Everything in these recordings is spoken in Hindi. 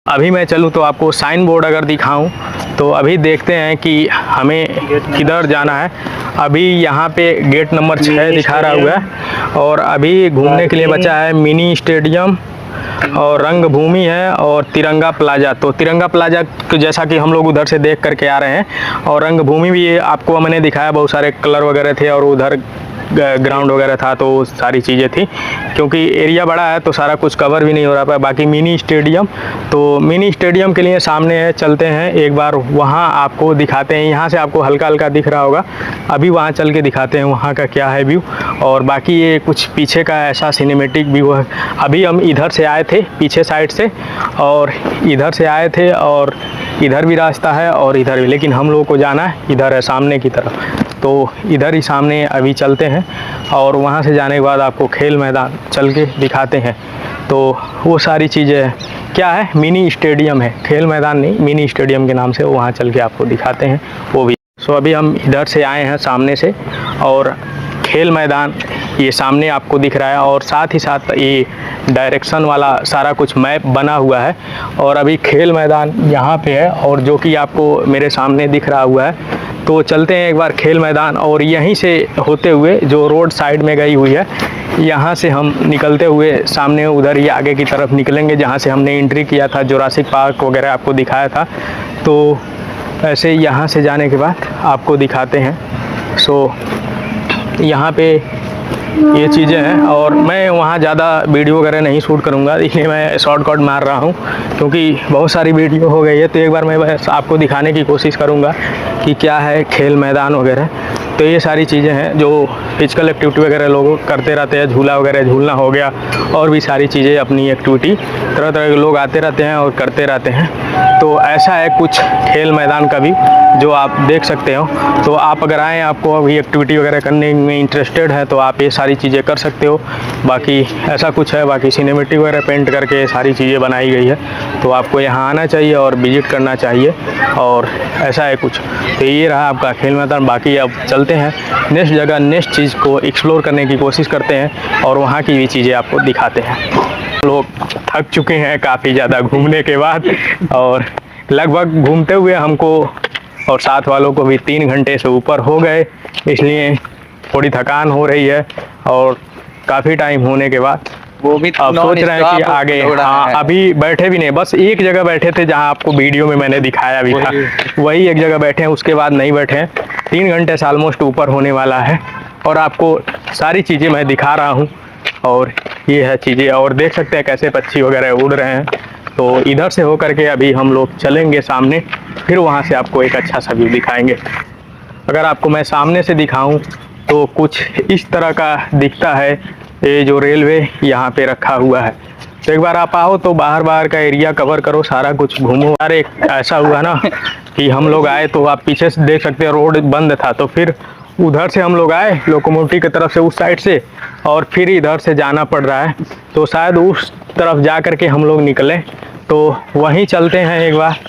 अभी मैं चलूँ तो आपको साइन बोर्ड अगर दिखाऊं तो अभी देखते हैं कि हमें किधर जाना है। अभी यहाँ पे गेट नंबर 6 दिखा रहा हुआ है और अभी घूमने के लिए बचा है मिनी स्टेडियम और रंगभूमि है और तिरंगा प्लाजा। तो तिरंगा प्लाजा जैसा कि हम लोग उधर से देख करके आ रहे हैं और रंगभूमि भी आपको मैंने दिखाया, बहुत सारे कलर वगैरह थे और उधर ग्राउंड वगैरह था, तो सारी चीज़ें थी। क्योंकि एरिया बड़ा है तो सारा कुछ कवर भी नहीं हो रहा है। बाकी मिनी स्टेडियम, तो मिनी स्टेडियम के लिए सामने है, चलते हैं एक बार वहाँ आपको दिखाते हैं। यहाँ से आपको हल्का हल्का दिख रहा होगा, अभी वहाँ चल के दिखाते हैं वहाँ का क्या है व्यू। और बाकी ये कुछ पीछे का ऐसा सिनेमेटिक व्यू है। अभी हम इधर से आए थे पीछे साइड से और इधर से आए थे और इधर भी रास्ता है और इधर भी, लेकिन हम लोगों को जाना है इधर है सामने की तरफ। तो इधर ही सामने अभी चलते हैं और वहाँ से जाने के बाद आपको खेल मैदान चल के दिखाते हैं। तो वो सारी चीज़ें क्या है, मिनी स्टेडियम है, खेल मैदान नहीं, मिनी स्टेडियम के नाम से वहाँ चल के आपको दिखाते हैं वो भी। सो अभी हम इधर से आए हैं सामने से और खेल मैदान ये सामने आपको दिख रहा है और साथ ही साथ ये डायरेक्शन वाला सारा कुछ मैप बना हुआ है। और अभी खेल मैदान यहाँ पे है और जो कि आपको मेरे सामने दिख रहा हुआ है। तो चलते हैं एक बार खेल मैदान और यहीं से होते हुए जो रोड साइड में गई हुई है, यहाँ से हम निकलते हुए सामने उधर ही आगे की तरफ निकलेंगे जहाँ से हमने एंट्री किया था, जुरासिक पार्क वगैरह आपको दिखाया था। तो ऐसे यहाँ से जाने के बाद आपको दिखाते हैं। सो यहाँ पे ये चीज़ें हैं और मैं वहाँ ज़्यादा वीडियो वगैरह नहीं शूट करूँगा, इसलिए मैं शॉर्टकट मार रहा हूँ क्योंकि बहुत सारी वीडियो हो गई है। तो एक बार मैं बस आपको दिखाने की कोशिश करूँगा कि क्या है खेल मैदान वगैरह। तो ये सारी चीज़ें हैं जो फिजिकल एक्टिविटी वगैरह लोग करते रहते हैं, झूला वगैरह झूलना हो गया और भी सारी चीज़ें, अपनी एक्टिविटी तरह तरह के लोग आते रहते हैं और करते रहते हैं। तो ऐसा है कुछ खेल मैदान का भी जो आप देख सकते हो। तो आप अगर आएँ, आपको अभी एक्टिविटी वगैरह करने में इंटरेस्टेड है तो आप ये सारी चीज़ें कर सकते हो। बाकी ऐसा कुछ है, बाकी सिनेमेटिक वगैरह पेंट करके सारी चीज़ें बनाई गई है। तो आपको यहाँ आना चाहिए और विजिट करना चाहिए और ऐसा है कुछ। तो ये रहा आपका खेल मैदान। बाकी अब चलते हैं नेक्स्ट जगह, नेक्स्ट चीज़ को एक्सप्लोर करने की कोशिश करते हैं और वहाँ की भी चीज़ें आपको दिखाते हैं। लोग थक चुके हैं काफ़ी ज़्यादा घूमने के बाद और लगभग घूमते हुए हमको और साथ वालों को भी 3 घंटे से ऊपर हो गए, इसलिए थोड़ी थकान हो रही है। और काफ़ी टाइम होने के बाद वो भी अब सोच रहे हैं कि आगे, हाँ अभी बैठे भी नहीं, बस एक जगह बैठे थे जहाँ आपको वीडियो में मैंने दिखाया भी था, वही एक जगह बैठे हैं, उसके बाद नहीं बैठे हैं। 3 घंटे से ऑलमोस्ट ऊपर होने वाला है और आपको सारी चीज़ें मैं दिखा रहा हूँ और ये है चीज़ें। और देख सकते हैं कैसे पक्षी वगैरह उड़ रहे हैं। तो इधर से होकर के अभी हम लोग चलेंगे सामने, फिर वहाँ से आपको एक अच्छा सा व्यू दिखाएंगे। अगर आपको मैं सामने से दिखाऊं तो कुछ इस तरह का दिखता है, ये जो रेलवे यहाँ पे रखा हुआ है। तो एक बार आप आओ तो बाहर का एरिया कवर करो, सारा कुछ घूमो। अरे ऐसा हुआ ना कि हम लोग आए तो आप पीछे से देख सकते हैं रोड बंद था, तो फिर उधर से हम लोग आए लोकोमोटिव की तरफ से उस साइड से और फिर इधर से जाना पड़ रहा है। तो शायद उस तरफ जा कर के हम लोग निकले, तो वहीं चलते हैं, एक बार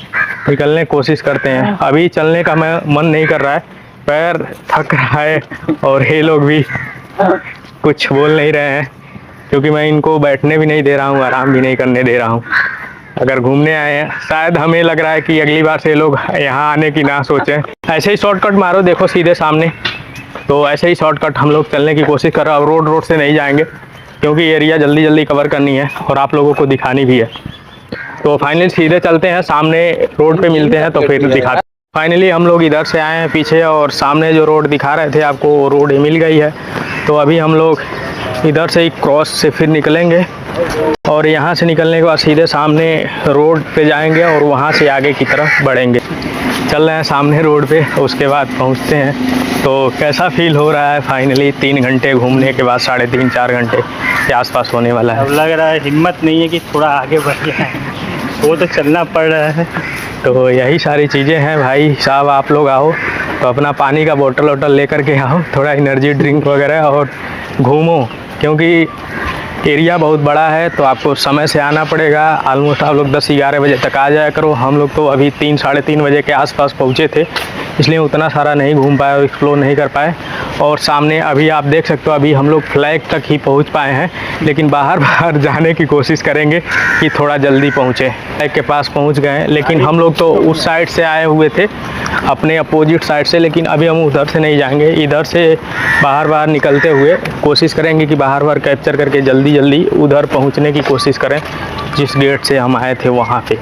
निकलने की कोशिश करते हैं। अभी चलने का मन नहीं कर रहा है, पैर थक रहा है और ये लोग भी कुछ बोल नहीं रहे हैं क्योंकि मैं इनको बैठने भी नहीं दे रहा हूँ, आराम भी नहीं करने दे रहा हूँ। अगर घूमने आए हैं, शायद हमें लग रहा है कि अगली बार से लोग यहाँ आने की ना सोचें। ऐसे ही शॉर्टकट मारो, देखो सीधे सामने, तो ऐसे ही शॉर्टकट हम लोग चलने की कोशिश कर रहे हैं। अब रोड से नहीं जाएंगे क्योंकि एरिया जल्दी जल्दी कवर करनी है और आप लोगों को दिखानी भी है। तो फाइनली सीधे चलते हैं, सामने रोड पे मिलते हैं तो फिर दिखाते हैं। फाइनली हम लोग इधर से आए हैं पीछे और सामने जो रोड दिखा रहे थे आपको, वो रोड मिल गई है। तो अभी हम लोग इधर से ही क्रॉस से फिर निकलेंगे और यहाँ से निकलने के बाद सीधे सामने रोड पे जाएंगे और वहाँ से आगे की तरफ बढ़ेंगे। चल रहे हैं सामने रोड पे, उसके बाद पहुँचते हैं। तो कैसा फील हो रहा है फाइनली 3 घंटे घूमने के बाद, 3.5-4 घंटे के आसपास होने वाला है। अब लग रहा है हिम्मत नहीं है कि थोड़ा आगे बढ़ जाए, वो तो चलना पड़ रहा है। तो यही सारी चीज़ें हैं भाई साहब। आप लोग आओ तो अपना पानी का बोतल वोटल लेकर के आओ, थोड़ा एनर्जी ड्रिंक वगैरह और घूमो, क्योंकि एरिया बहुत बड़ा है, तो आपको समय से आना पड़ेगा। ऑलमोस्ट आप लोग 10-11 बजे तक आ जाया करो। हम लोग तो अभी 3-3:30 बजे के आसपास पहुँचे थे, इसलिए उतना सारा नहीं घूम पाए और एक्सप्लोर नहीं कर पाए। और सामने अभी आप देख सकते हो, अभी हम लोग फ्लैग तक ही पहुंच पाए हैं, लेकिन बाहर जाने की कोशिश करेंगे कि थोड़ा जल्दी पहुंचे। फ्लैग के पास पहुंच गए हैं, लेकिन हम लोग तो उस साइड से आए हुए थे, अपने अपोजिट साइड से, लेकिन अभी हम उधर से नहीं जाएंगे। इधर से बाहर निकलते हुए कोशिश करेंगे कि बाहर कैप्चर करके जल्दी उधर पहुँचने की कोशिश करें जिस गेट से हम आए थे वहाँ पे।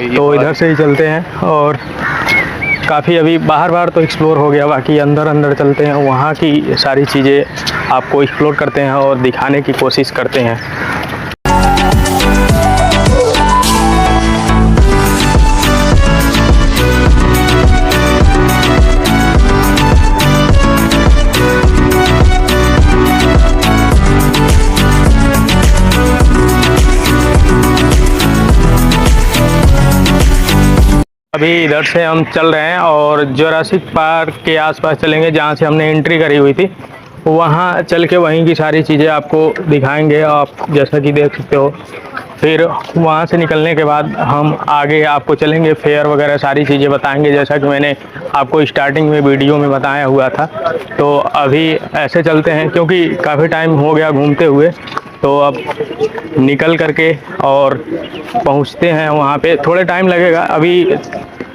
तो इधर से ही चलते हैं। और काफ़ी अभी बाहर तो एक्सप्लोर हो गया, बाकी अंदर चलते हैं, वहाँ की सारी चीज़ें आपको एक्सप्लोर करते हैं और दिखाने की कोशिश करते हैं। अभी इधर से हम चल रहे हैं और जुरासिक पार्क के आसपास चलेंगे, जहाँ से हमने एंट्री करी हुई थी। वहाँ चल के वहीं की सारी चीज़ें आपको दिखाएंगे, आप जैसा कि देख सकते हो। फिर वहाँ से निकलने के बाद हम आगे आपको चलेंगे, फेयर वगैरह सारी चीज़ें बताएंगे, जैसा कि मैंने आपको स्टार्टिंग में वीडियो में बताया हुआ था। तो अभी ऐसे चलते हैं, क्योंकि काफ़ी टाइम हो गया घूमते हुए, तो अब निकल करके और पहुंचते हैं वहाँ पे। थोड़े टाइम लगेगा, अभी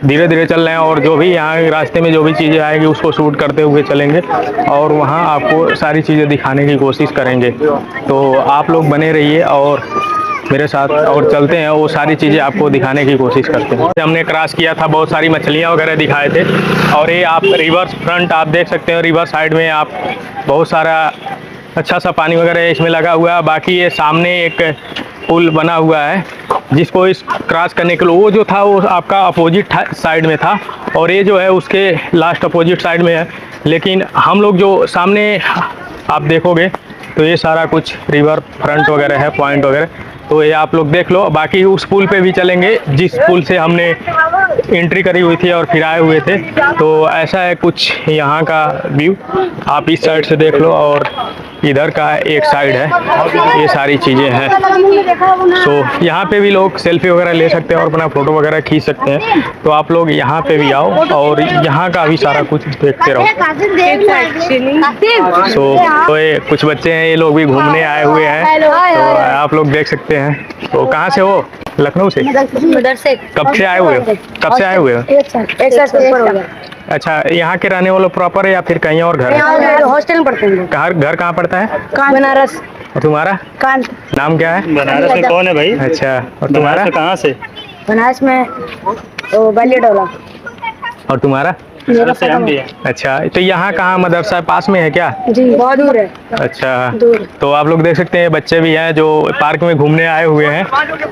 धीरे चल रहे हैं, और जो भी यहाँ रास्ते में जो भी चीज़ें आएगी उसको शूट करते हुए चलेंगे और वहाँ आपको सारी चीज़ें दिखाने की कोशिश करेंगे। तो आप लोग बने रहिए और मेरे साथ, और चलते हैं, वो सारी चीज़ें आपको दिखाने की कोशिश करते हैं। हमने क्रॉस किया था, बहुत सारी मछलियाँ वगैरह दिखाए थे। और ये आप रिवर फ्रंट आप देख सकते हो, रिवर साइड में आप बहुत सारा अच्छा सा पानी वगैरह इसमें लगा हुआ है। बाकी ये सामने एक पुल बना हुआ है, जिसको इस क्रॉस करने के लिए, वो जो था वो आपका अपोजिट साइड में था, और ये जो है उसके लास्ट अपोजिट साइड में है। लेकिन हम लोग जो सामने आप देखोगे तो ये सारा कुछ रिवर फ्रंट वगैरह है, पॉइंट वगैरह, तो ये आप लोग देख लो। बाकी उस पुल पे भी चलेंगे जिस पुल से हमने एंट्री करी हुई थी और फिर आए हुए थे। तो ऐसा है कुछ यहाँ का व्यू, आप इस साइड से देख लो और इधर का एक साइड है, ये सारी चीज़ें हैं। तो यहाँ पे भी लोग सेल्फी वगैरह ले सकते हैं और अपना फ़ोटो वगैरह खींच सकते हैं। तो आप लोग यहाँ पे भी आओ और यहाँ का भी सारा कुछ देखते रहो। तो ये कुछ बच्चे हैं, ये लोग भी घूमने आए हुए हैं, तो आप लोग देख सकते हैं। तो कहाँ से हो? लखनऊ से? कब से आए हुए हो? कब से आए हुए हो? एक साल से ऊपर हो गया। अच्छा, यहाँ के रहने वाले प्रॉपर है या फिर कहीं और घर है? हॉस्टल में पढ़ते हैं। घर कहाँ पड़ता है? बनारस। और तुम्हारा कांत। नाम क्या है? बनारस में कौन है भाई? अच्छा, और तुम्हारा? कहाँ से? बनारस में बालियाडोला। और तुम्हारा? से हम भी है। अच्छा, तो यहाँ कहाँ मदरसा पास में है क्या? जी, बहुत दूर है। अच्छा, दूर। तो आप लोग देख सकते हैं बच्चे भी हैं जो पार्क में घूमने आए हुए हैं,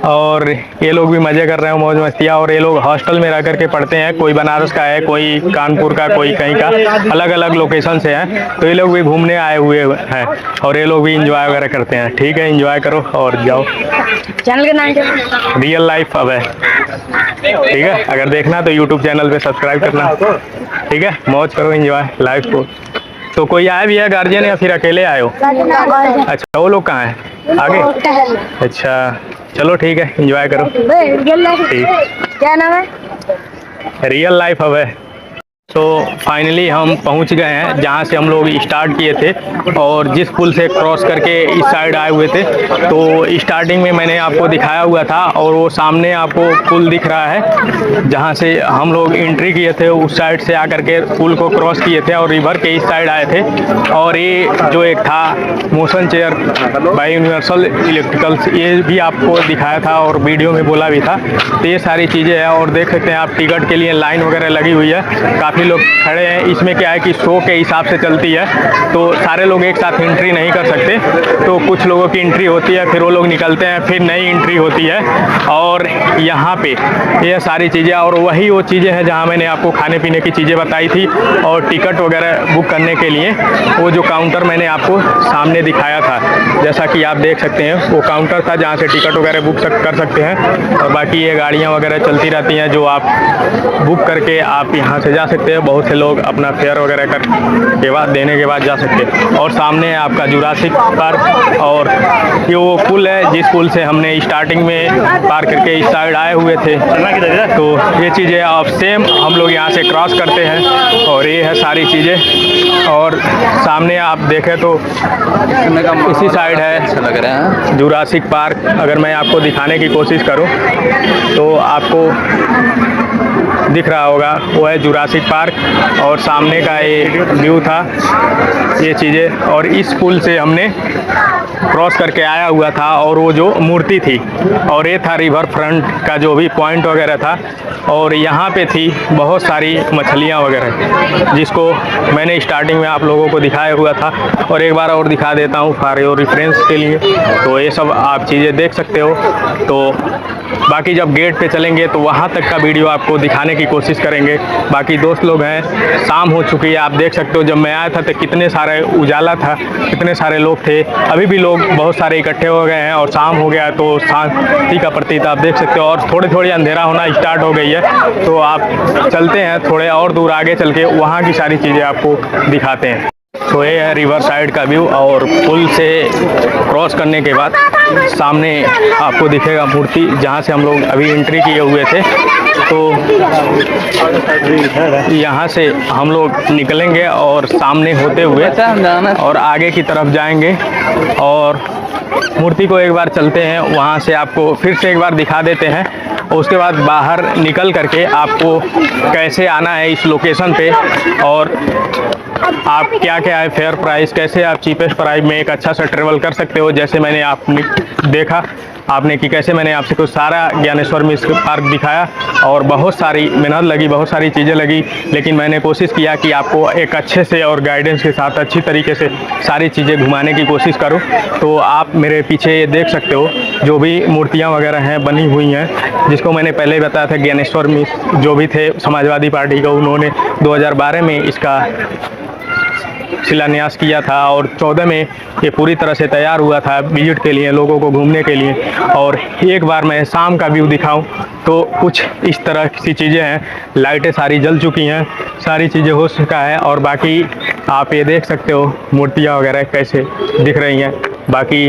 और ये लोग भी मज़े कर रहे हैं, मौज मस्तियाँ। और ये लोग हॉस्टल में रह करके पढ़ते हैं, कोई बनारस का है, कोई कानपुर का, कोई कहीं का, अलग अलग लोकेशन से हैं। तो ये लोग भी घूमने आए हुए हैं और ये लोग भी इंजॉय वगैरह करते हैं। ठीक है, इंजॉय करो और जाओ। चैनल का नाम क्या है? रियल लाइफ अब है, ठीक है। अगर देखना तो यूट्यूब चैनल पे सब्सक्राइब करना, ठीक है। मौज करो, एंजॉय लाइफ को। तो कोई आया भी है गार्जियन या फिर अकेले आए हो? अच्छा, वो लोग कहाँ हैं? आगे? अच्छा, चलो ठीक है, एंजॉय करो। ठीक। क्या नाम है? रियल लाइफ अब है। तो फाइनली हम पहुंच गए हैं जहां से हम लोग स्टार्ट किए थे, और जिस पुल से क्रॉस करके इस साइड आए हुए थे। तो स्टार्टिंग में मैंने आपको दिखाया हुआ था, और वो सामने आपको पुल दिख रहा है जहां से हम लोग एंट्री किए थे। उस साइड से आकर के पुल को क्रॉस किए थे और रिवर के इस साइड आए थे। और ये जो एक था motion chair by universal electricals, ये भी आपको दिखाया था और वीडियो में बोला भी था। तो ये सारी चीज़ें हैं, और देख सकते हैं आप टिकट के लिए लाइन वगैरह लगी हुई है, काफ़ी लोग खड़े हैं। इसमें क्या है कि शो के हिसाब से चलती है, तो सारे लोग एक साथ एंट्री नहीं कर सकते। तो कुछ लोगों की एंट्री होती है, फिर वो लोग निकलते हैं, फिर नई एंट्री होती है। और यहाँ पे ये सारी चीज़ें, और वही वो चीज़ें हैं जहाँ मैंने आपको खाने पीने की चीज़ें बताई थी, और टिकट वगैरह बुक करने के लिए वो जो काउंटर मैंने आपको सामने दिखाया था, जैसा कि आप देख सकते हैं, वो काउंटर था जहाँ से टिकट वगैरह बुक कर सकते हैं। और बाकी ये गाड़ियाँ वगैरह चलती रहती हैं जो आप बुक करके आप यहाँ से जा सकते हैं। हैं, बहुत से लोग अपना फेयर वगैरह कर के बाद देने के बाद जा सकते हैं। और सामने है आपका जुरासिक पार्क, और ये वो पुल है जिस पुल से हमने स्टार्टिंग में पार करके इस साइड आए हुए थे। तो ये चीज़ें अब सेम हम लोग यहाँ से क्रॉस करते हैं, और ये है सारी चीज़ें। और सामने आप देखें तो इसी साइड है जुरासिक पार्क। अगर मैं आपको दिखाने की कोशिश करूं तो आपको दिख रहा होगा, वो है जुरासिक पार्क। और सामने का ये व्यू था, ये चीज़ें। और इस पुल से हमने क्रॉस करके आया हुआ था, और वो जो मूर्ति थी, और ये था रिवर फ्रंट का जो भी पॉइंट वगैरह था। और यहाँ पे थी बहुत सारी मछलियाँ वगैरह, जिसको मैंने स्टार्टिंग में आप लोगों को दिखाया हुआ था, और एक बार और दिखा देता हूँ फॉर योर रेफरेंस के लिए। तो ये सब आप चीज़ें देख सकते हो। तो बाकी जब गेट पे चलेंगे तो वहाँ तक का वीडियो आपको दिखाने की कोशिश करेंगे। बाकी दोस्त लोग हैं, शाम हो चुकी है, आप देख सकते हो। जब मैं आया था तो कितने सारे उजाला था, कितने सारे लोग थे। अभी भी लोग बहुत सारे इकट्ठे हो गए हैं, और शाम हो गया तो शांति का प्रतीत आप देख सकते हो। और थोड़ी थोड़ी अंधेरा होना स्टार्ट हो गई है, तो आप चलते हैं थोड़े और दूर आगे चल के वहाँ की सारी चीज़ें आपको दिखाते हैं। तो ये है रिवर साइड का व्यू, और पुल से क्रॉस करने के बाद सामने आपको दिखेगा मूर्ति, जहाँ से हम लोग अभी एंट्री किए हुए थे। तो यहाँ से हम लोग निकलेंगे और सामने होते हुए और आगे की तरफ जाएंगे, और मूर्ति को एक बार चलते हैं, वहाँ से आपको फिर से एक बार दिखा देते हैं। उसके बाद बाहर निकल करके आपको कैसे आना है इस लोकेशन पे, और आप क्या क्या है फेयर प्राइस, कैसे आप चीपेस्ट प्राइस में एक अच्छा सा ट्रेवल कर सकते हो। जैसे मैंने आपने देखा आपने कि कैसे मैंने आपसे कुछ सारा ज्ञानेश्वर मिश्र पार्क दिखाया, और बहुत सारी मेहनत लगी, बहुत सारी चीज़ें लगी, लेकिन मैंने कोशिश किया कि आपको एक अच्छे से और गाइडेंस के साथ अच्छी तरीके से सारी चीज़ें घुमाने की कोशिश करूं। तो आप मेरे पीछे ये देख सकते हो, जो भी मूर्तियां वगैरह हैं बनी हुई हैं, जिसको मैंने पहले ही बताया था, ज्ञानेश्वर मिश्र जो भी थे समाजवादी पार्टी का, उन्होंने 2012 में इसका शिलान्यास किया था, और 14 में ये पूरी तरह से तैयार हुआ था विजिट के लिए, लोगों को घूमने के लिए। और एक बार मैं शाम का व्यू दिखाऊं तो कुछ इस तरह की चीज़ें हैं, लाइटें सारी जल चुकी हैं, सारी चीज़ें हो चुका है। और बाकी आप ये देख सकते हो मूर्तियाँ वगैरह कैसे दिख रही हैं। बाकी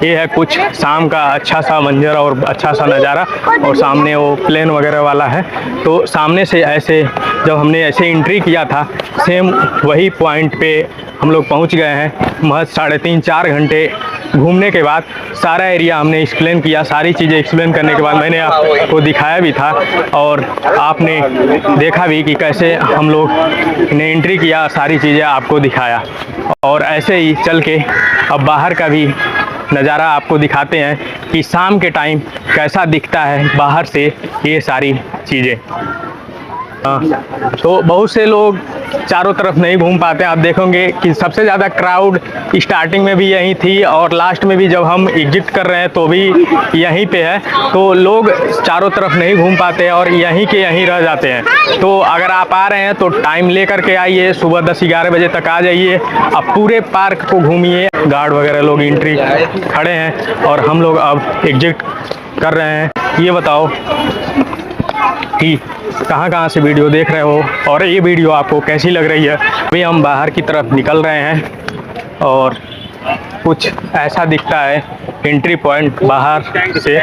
ये है कुछ शाम का अच्छा सा मंजर और अच्छा सा नज़ारा, और सामने वो प्लेन वगैरह वाला है। तो सामने से ऐसे जब हमने ऐसे एंट्री किया था, सेम वही पॉइंट पे हम लोग पहुंच गए हैं। महज 3.5-4 घंटे घूमने के बाद सारा एरिया हमने एक्सप्लेन किया। सारी चीज़ें एक्सप्लेन करने के बाद मैंने आपको दिखाया भी था, और आपने देखा भी कि कैसे हम लोग ने एंट्री किया, सारी चीज़ें आपको दिखाया। और ऐसे ही चल के अब बाहर का भी नज़ारा आपको दिखाते हैं कि शाम के टाइम कैसा दिखता है बाहर से ये सारी चीज़ें। तो बहुत से लोग चारों तरफ नहीं घूम पाते। आप देखोगे कि सबसे ज़्यादा क्राउड स्टार्टिंग में भी यहीं थी, और लास्ट में भी जब हम एग्जिट कर रहे हैं तो भी यहीं पे है। तो लोग चारों तरफ नहीं घूम पाते और यहीं के यहीं रह जाते हैं। तो अगर आप आ रहे हैं तो टाइम ले करके आइए, सुबह 10-11 बजे तक आ जाइए, अब पूरे पार्क को घूमिए। गार्ड वगैरह लोग एंट्री खड़े हैं, और हम लोग अब एग्जिट कर रहे हैं। ये बताओ कि कहाँ से वीडियो देख रहे हो, और ये वीडियो आपको कैसी लग रही है। अभी हम बाहर की तरफ निकल रहे हैं, और कुछ ऐसा दिखता है एंट्री पॉइंट बाहर से।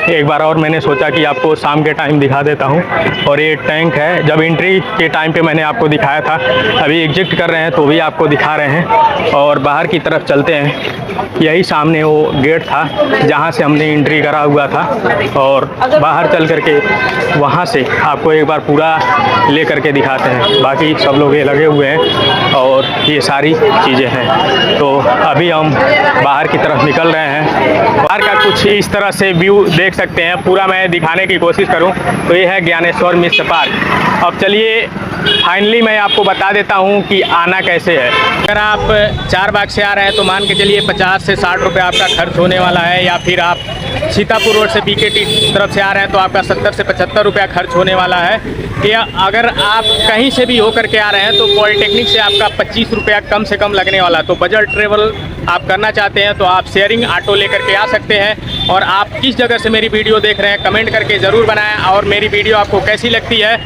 एक बार और मैंने सोचा कि आपको शाम के टाइम दिखा देता हूं। और ये टैंक है, जब एंट्री के टाइम पे मैंने आपको दिखाया था, अभी एग्जिट कर रहे हैं तो भी आपको दिखा रहे हैं। और बाहर की तरफ चलते हैं, यही सामने वो गेट था जहां से हमने एंट्री करा हुआ था, और बाहर चल करके वहां से आपको एक बार पूरा ले करके दिखाते हैं। बाकी सब लोग ये लगे हुए हैं और ये सारी चीज़ें हैं। तो अभी हम बाहर की तरफ निकल रहे हैं। बाहर का कुछ इस तरह से व्यू देख सकते हैं, पूरा मैं दिखाने की कोशिश करूं तो ये है ज्ञानेश्वर मिश्र पार्क। अब चलिए फाइनली मैं आपको बता देता हूं कि आना कैसे है। अगर आप चारबाग से आ रहे हैं तो मान के चलिए 50 से 60 रुपये आपका खर्च होने वाला है, या फिर आप सीतापुर रोड से पीकेटी तरफ से आ रहे हैं तो आपका 70 से 75 रुपया खर्च होने वाला है। या अगर आप कहीं से भी होकर के आ रहे हैं तो पॉलिटेक्निक से आपका 25 रुपया कम से कम लगने वाला। तो बजट ट्रेवल आप करना चाहते हैं तो आप शेयरिंग ऑटो लेकर के आ सकते हैं। और आप किस जगह से मेरी वीडियो देख रहे हैं कमेंट करके ज़रूर बनाएं, और मेरी वीडियो आपको कैसी लगती है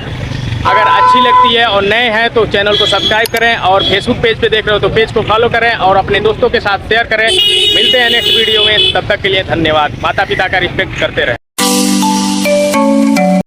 अगर अच्छी लगती है और नए हैं तो चैनल को सब्सक्राइब करें, और फेसबुक पेज पे देख रहे हो तो पेज को फॉलो करें और अपने दोस्तों के साथ शेयर करें। मिलते हैं नेक्स्ट वीडियो में, तब तक के लिए धन्यवाद। माता पिता का रिस्पेक्ट करते रहें।